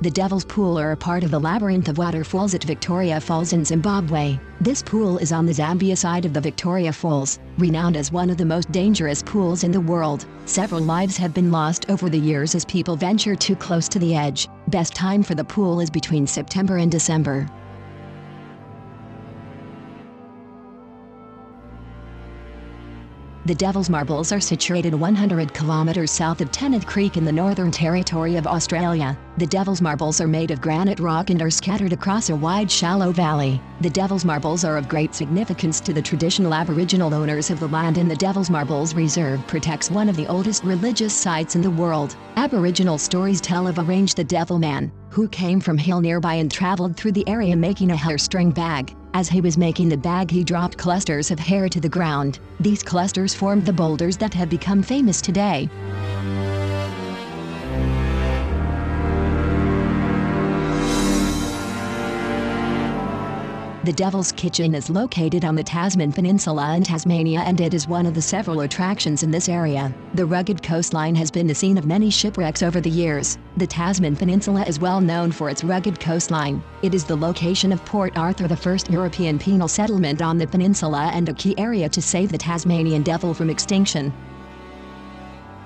The Devil's Pool are a part of the labyrinth of waterfalls at Victoria Falls in Zimbabwe. This pool is on the Zambia side of the Victoria Falls, renowned as one of the most dangerous pools in the world. Several lives have been lost over the years as people venture too close to the edge. Best time for the pool is between September and December. The Devil's Marbles are situated 100 kilometers south of Tennant Creek in the Northern Territory of Australia. The Devil's Marbles are made of granite rock and are scattered across a wide, shallow valley. The Devil's Marbles are of great significance to the traditional Aboriginal owners of the land, and the Devil's Marbles Reserve protects one of the oldest religious sites in the world. Aboriginal stories tell of a range the Devil Man, who came from hill nearby and traveled through the area making a hair string bag. As he was making the bag, he dropped clusters of hair to the ground. These clusters formed the boulders that have become famous today. The Devil's Kitchen is located on the Tasman Peninsula in Tasmania, and it is one of the several attractions in this area. The rugged coastline has been the scene of many shipwrecks over the years. The Tasman Peninsula is well known for its rugged coastline. It is the location of Port Arthur, the first European penal settlement on the peninsula, and a key area to save the Tasmanian devil from extinction.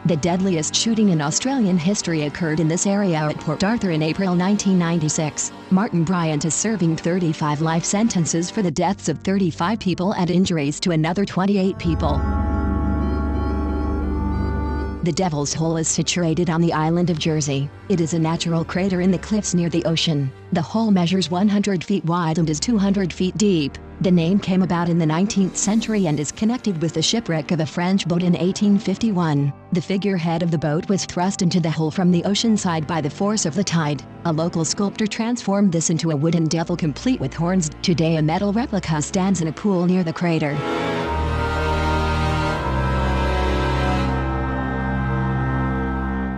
The deadliest shooting in Australian history occurred in this area at Port Arthur in April 1996. Martin Bryant is serving 35 life sentences for the deaths of 35 people and injuries to another 28 people. The Devil's Hole is situated on the island of Jersey. It is a natural crater in the cliffs near the ocean. The hole measures 100 feet wide and is 200 feet deep. The name came about in the 19th century and is connected with the shipwreck of a French boat in 1851. The figurehead of the boat was thrust into the hole from the ocean side by the force of the tide. A local sculptor transformed this into a wooden devil complete with horns. Today a metal replica stands in a pool near the crater.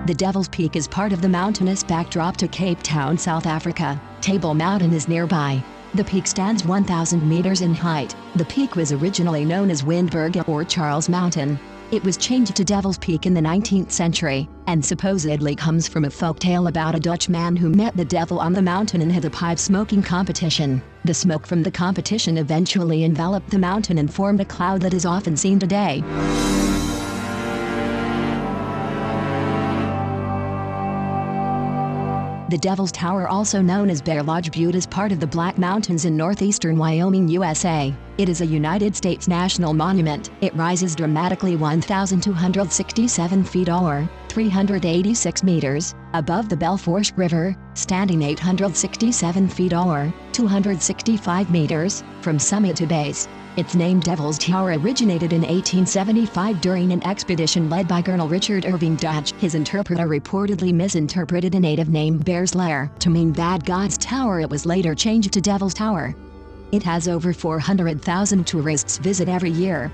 The Devil's Peak is part of the mountainous backdrop to Cape Town, South Africa. Table Mountain is nearby. The peak stands 1,000 meters in height. The peak was originally known as Windberg or Charles Mountain. It was changed to Devil's Peak in the 19th century, and supposedly comes from a folktale about a Dutch man who met the devil on the mountain and had a pipe smoking competition. The smoke from the competition eventually enveloped the mountain and formed a cloud that is often seen today. The Devil's Tower, also known as Bear Lodge Butte, is part of the Black Mountains in northeastern Wyoming, USA. It is a United States national monument. It rises dramatically 1,267 feet or 386 meters above the Belfort River, standing 867 feet or 265 meters from summit to base. Its name Devil's Tower originated in 1875 during an expedition led by Colonel Richard Irving Dodge. His interpreter reportedly misinterpreted a native name Bear's Lair to mean Bad God's Tower. It was later changed to Devil's Tower. It has over 400,000 tourists visit every year.